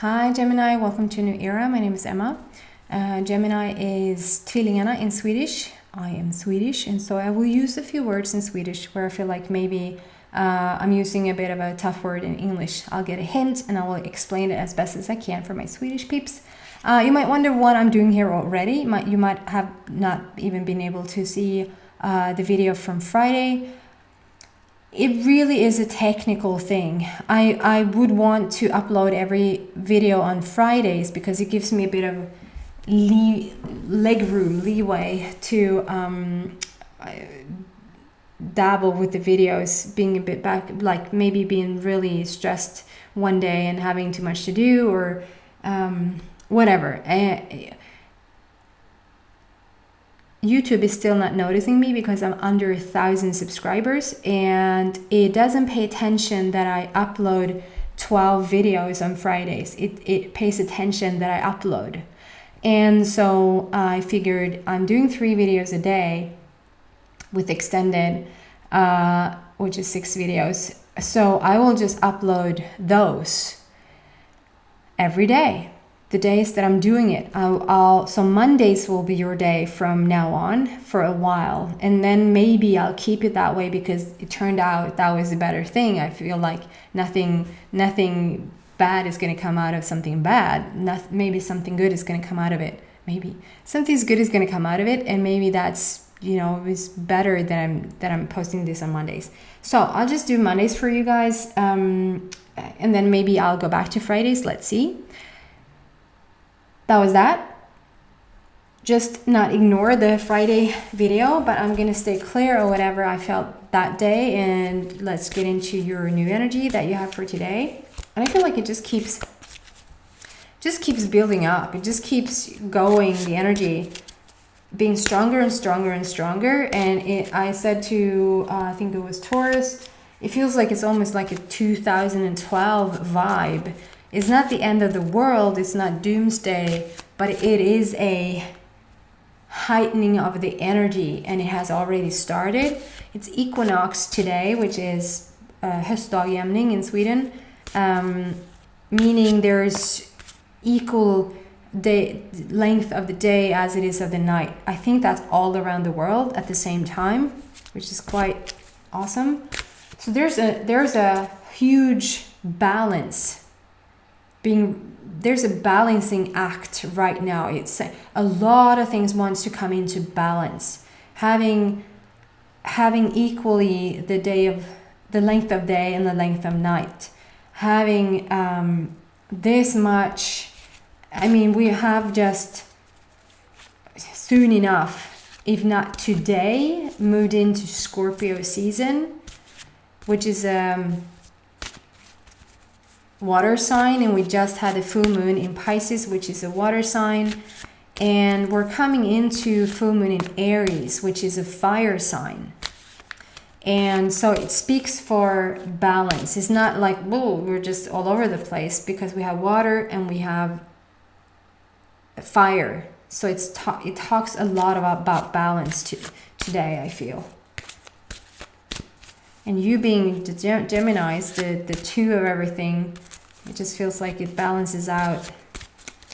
Hi Gemini, welcome to a new era. My name is Emma. Gemini is Tvillingarna in Swedish. I am Swedish, and so I will use a few words in Swedish where I feel like maybe I'm using a bit of a tough word in English. I'll get a hint and I will explain it as best as I can for my Swedish peeps. You might wonder what I'm doing here already. You might have not even been able to see the video from Friday. It really is a technical thing. I would want to upload every video on Fridays because it gives me a bit of leeway to dabble with the videos, being a bit back, like maybe being really stressed one day and having too much to do or whatever. YouTube is still not noticing me because I'm under 1,000 subscribers, and it doesn't pay attention that I upload 12 videos on Fridays. It pays attention that I upload. And so I figured I'm doing 3 videos a day with extended, which is 6 videos. So I will just upload those every day. The days that I'm doing it, so Mondays will be your day from now on for a while, and then maybe I'll keep it that way because it turned out that was a better thing. I feel like nothing bad is going to come out of something bad. Maybe something good is going to come out of it. Maybe something good is going to come out of it, and maybe that's is better that I'm posting this on Mondays. So I'll just do Mondays for you guys, and then maybe I'll go back to Fridays. Let's see. That was that. Just not ignore the Friday video, but I'm gonna stay clear of whatever I felt that day, and let's get into your new energy that you have for today. And I feel like it just keeps building up. It just keeps going, the energy being stronger and stronger and stronger. And I said to I think it was Taurus, it feels like it's almost like a 2012 vibe. It's not the end of the world, it's not doomsday, but it is a heightening of the energy, and it has already started. It's equinox today, which is höstdagjämning in Sweden, meaning there's equal day length of the day as it is of the night. I think that's all around the world at the same time, which is quite awesome. So there's a huge balance. There's a balancing act right now. It's a lot of things wants to come into balance, having equally the length of day and the length of night, having this much. I mean, we have just soon enough, if not today, moved into Scorpio season, which is water sign, and we just had a full moon in Pisces, which is a water sign, and we're coming into full moon in Aries, which is a fire sign. And so it speaks for balance. It's not like, whoa, we're just all over the place, because we have water and we have fire. So it talks a lot about balance today, I feel. And you being the Geminis, the 2 of everything, it just feels like it balances out.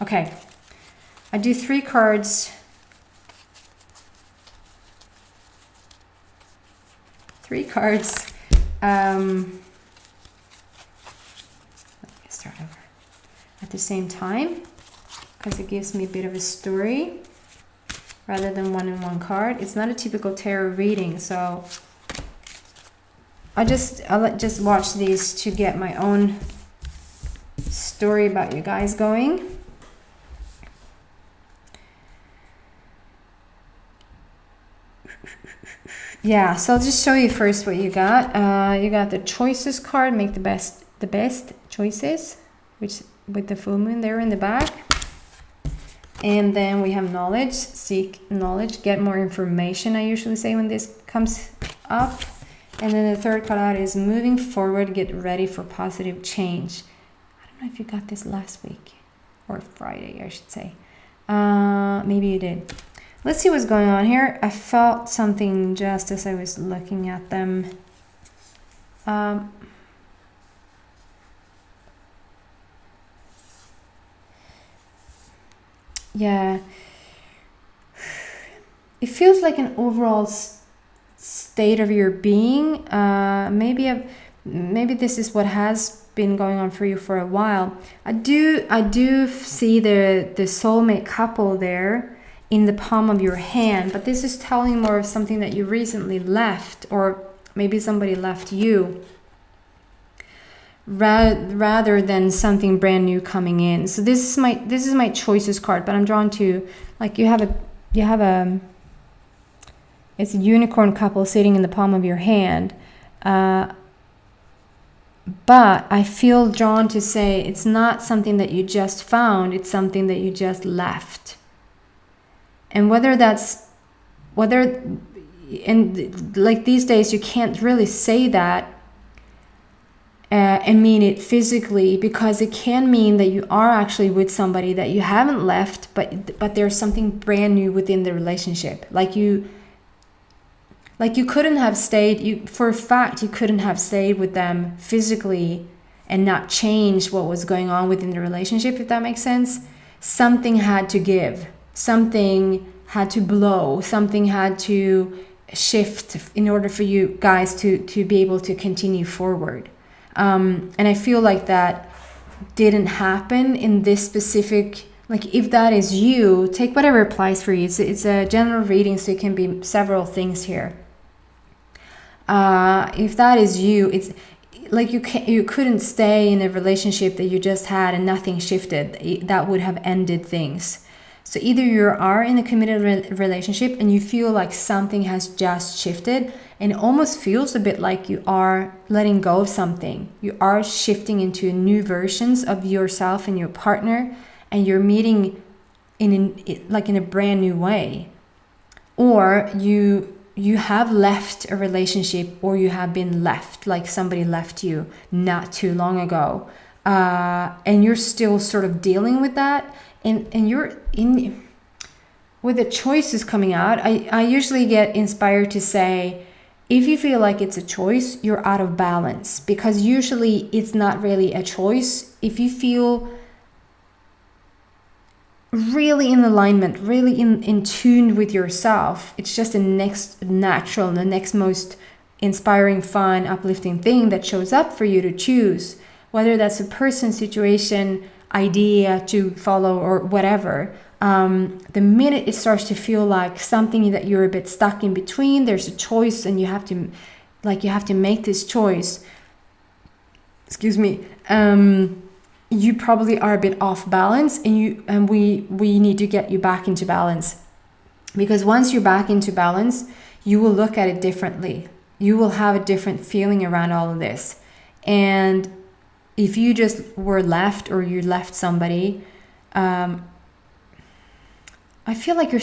Okay, I do 3 cards. 3 cards. Let me start over. At the same time, because it gives me a bit of a story rather than one in one card. It's not a typical tarot reading, so I'll just watch these to get my own story about you guys going. Yeah, so I'll just show you first what you got. You got the choices card, make the best choices, which with the full moon there in the back. And then we have knowledge, seek knowledge, get more information, I usually say when this comes up. And then the third card out is moving forward, get ready for positive change. I don't know if you got this last week or Friday, I should say. Maybe you did. Let's see what's going on here. I felt something just as I was looking at them. yeah, it feels like an overall state of your being. Maybe this is what has been going on for you for a while. I do see the soulmate couple there in the palm of your hand, but this is telling more of something that you recently left, or maybe somebody left you, rather than something brand new coming in. So this is my choices card, but I'm drawn to, like, you have a it's a unicorn couple sitting in the palm of your hand. But I feel drawn to say it's not something that you just found, it's something that you just left. And and like these days you can't really say that and mean it physically, because it can mean that you are actually with somebody that you haven't left, but there's something brand new within the relationship. Like you couldn't have stayed, for a fact, you couldn't have stayed with them physically and not change what was going on within the relationship, if that makes sense. Something had to give, something had to blow, something had to shift in order for you guys to be able to continue forward. And I feel like that didn't happen in this specific, like, if that is you, take whatever applies for you. It's a general reading, so it can be several things here. If that is you, it's like you couldn't stay in a relationship that you just had and nothing shifted. That would have ended things. So either you are in a committed relationship and you feel like something has just shifted, and it almost feels a bit like you are letting go of something. You are shifting into new versions of yourself and your partner, and you're meeting in a brand new way. Or you have left a relationship, or you have been left, like somebody left you not too long ago, and you're still sort of dealing with that, and you're in with the choices coming out. I usually get inspired to say, if you feel like it's a choice, you're out of balance, because usually it's not really a choice. If you feel really in alignment, really in tune with yourself, it's just the next natural, the next most inspiring, fun, uplifting thing that shows up for you to choose, whether that's a person, situation, idea to follow, or whatever. The minute it starts to feel like something that you're a bit stuck in between, there's a choice and you have to make this choice. Excuse me. You probably are a bit off balance, and we need to get you back into balance, because once you're back into balance, you will look at it differently. You will have a different feeling around all of this. And if you just were left, or you left somebody, I feel like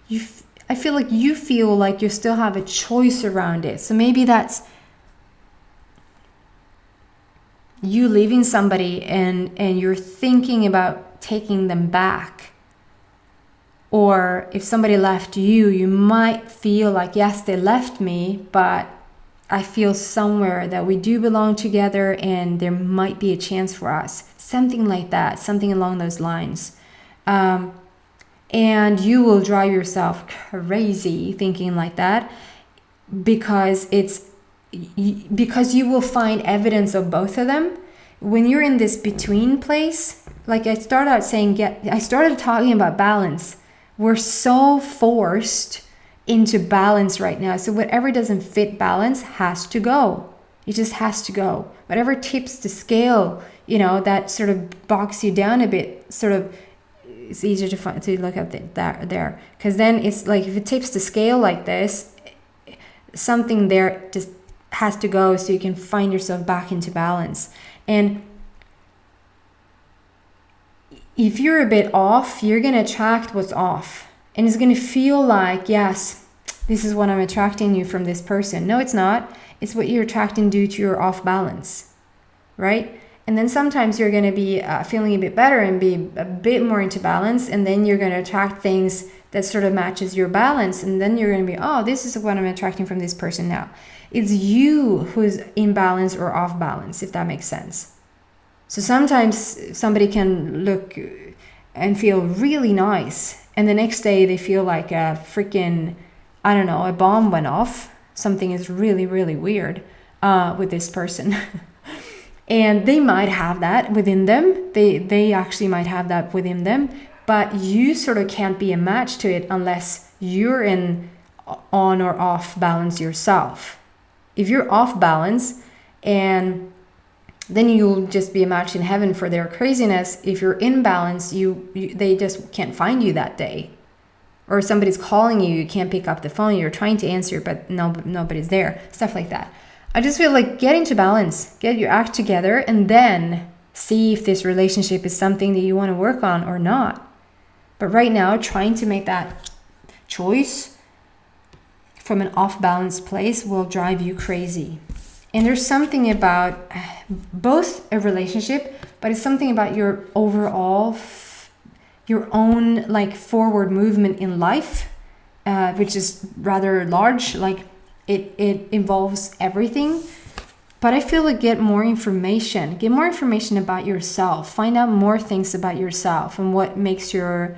you feel like you still have a choice around it. So maybe that's you leaving somebody and you're thinking about taking them back. Or if somebody left you, you might feel like, yes, they left me, but I feel somewhere that we do belong together and there might be a chance for us. Something like that, something along those lines. And you will drive yourself crazy thinking like that, because you will find evidence of both of them. When you're in this between place, like I started talking about balance. We're so forced into balance right now. So whatever doesn't fit balance has to go. It just has to go. Whatever tips the scale, that sort of bogs you down a bit, sort of, it's easier to look at that there. Because then it's like, if it tips the scale like this, something there just has to go so you can find yourself back into balance. And if you're a bit off, you're going to attract what's off. And it's going to feel like, yes, this is what I'm attracting you from this person. No, it's not. It's what you're attracting due to your off balance, right? And then sometimes you're going to be feeling a bit better and be a bit more into balance. And then you're going to attract things that sort of matches your balance. And then you're going to be, oh, this is what I'm attracting from this person now. It's you who's in balance or off balance, if that makes sense. So sometimes somebody can look and feel really nice, and the next day they feel like a freaking, I don't know, a bomb went off. Something is really, really weird with this person. And they might have that within them. They actually might have that within them, but you sort of can't be a match to it unless you're in on or off balance yourself. If you're off balance, and then you'll just be a match in heaven for their craziness. If you're in balance, they just can't find you that day. Or somebody's calling you, you can't pick up the phone, you're trying to answer, but nobody's there. Stuff like that. I just feel like get into balance, get your act together, and then see if this relationship is something that you want to work on or not. But right now, trying to make that choice from an off-balance place will drive you crazy. And there's something about both a relationship, but it's something about your overall, your own like forward movement in life, which is rather large. Like it involves everything. But I feel like get more information about yourself. Find out more things about yourself and what makes your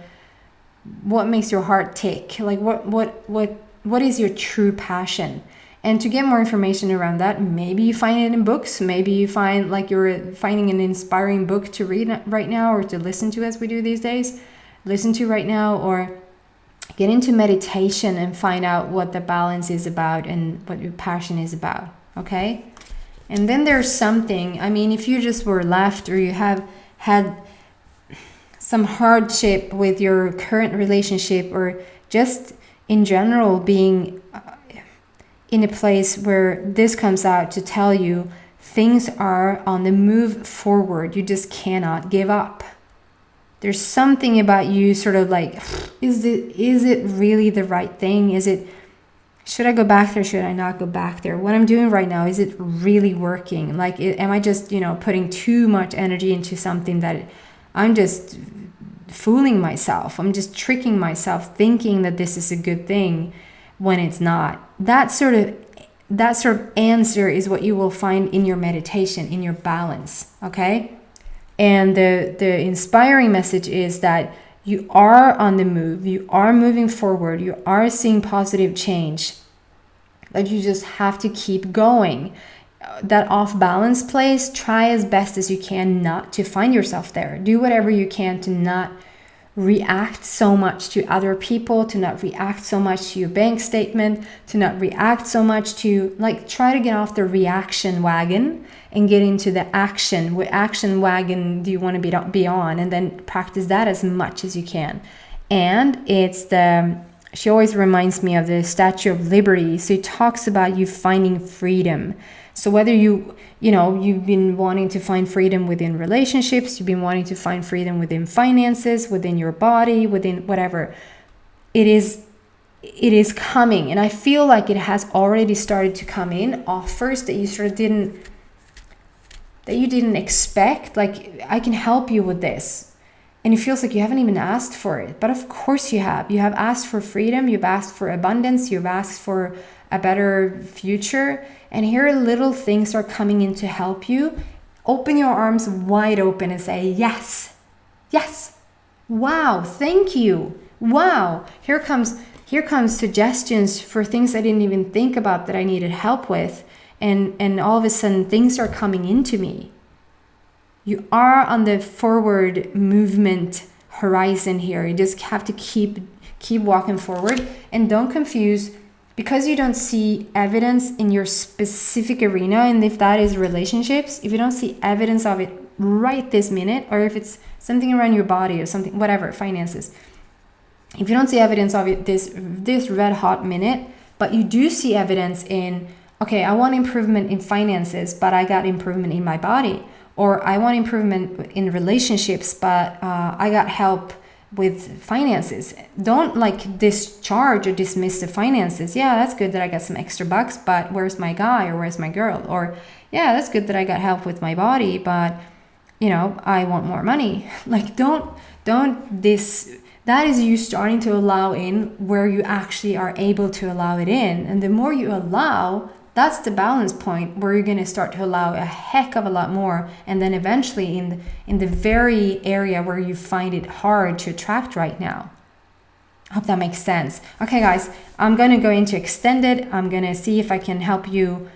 heart tick. Like what is your true passion? And to get more information around that, maybe you find it in books. Maybe you find like you're finding an inspiring book to read right now, or to listen to, as we do these days. Listen to right now, or get into meditation and find out what the balance is about and what your passion is about. Okay? And then there's something, I mean, if you just were left, or you have had some hardship with your current relationship, or just in general being in a place where this comes out to tell you things are on the move forward. You just cannot give up. There's something about you sort of like, is it really the right thing? Should I go back there? Should I not go back there? What I'm doing right now, is it really working? Like, am I just, putting too much energy into something that I'm just fooling myself? I'm just tricking myself thinking that this is a good thing when it's not. That sort of answer is what you will find in your meditation, in your balance, okay? And the inspiring message is that you are on the move, you are moving forward, you are seeing positive change, but you just have to keep going. That off balance place, try as best as you can not to find yourself there. Do whatever you can to not react so much to other people, to not react so much to your bank statement, to not react so much to, like, try to get off the reaction wagon and get into the action. What action wagon do you want to be on? And then practice that as much as you can. And she always reminds me of the Statue of Liberty. So it talks about you finding freedom. So whether you've been wanting to find freedom within relationships, you've been wanting to find freedom within finances, within your body, within whatever, it is coming. And I feel like it has already started to come in, offers that you sort of didn't expect. Like, I can help you with this. And it feels like you haven't even asked for it. But of course you have. You have asked for freedom, you've asked for abundance, you've asked for a better future. And here little things are coming in to help you. Open your arms wide open and say, yes, yes, wow, thank you, wow. Here comes suggestions for things I didn't even think about that I needed help with. And all of a sudden things are coming into me. You are on the forward movement horizon here. You just have to keep walking forward, and don't confuse. Because you don't see evidence in your specific arena, and if that is relationships, if you don't see evidence of it right this minute, or if it's something around your body or something, whatever, finances, if you don't see evidence of it this red hot minute, but you do see evidence in, okay, I want improvement in finances, but I got improvement in my body, or I want improvement in relationships, but I got help with finances. Don't like discharge or dismiss the finances. Yeah, that's good that I got some extra bucks, but where's my guy or where's my girl? Or yeah, that's good that I got help with my body, but I want more money. Like, that is you starting to allow in where you actually are able to allow it in. And the more you allow, that's the balance point where you're going to start to allow a heck of a lot more. And then eventually in the very area where you find it hard to attract right now. I hope that makes sense. Okay, guys, I'm going to go into extended. I'm going to see if I can help you.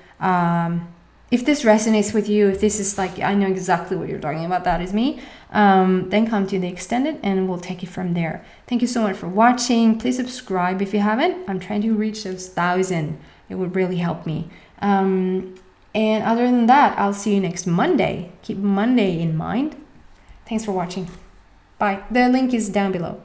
If this resonates with you, if this is like, I know exactly what you're talking about, that is me, then come to the extended and we'll take it from there. Thank you so much for watching. Please subscribe if you haven't. I'm trying to reach those 1,000. It would really help me. And other than that, I'll see you next Monday. Keep Monday in mind. Thanks for watching. Bye. The link is down below.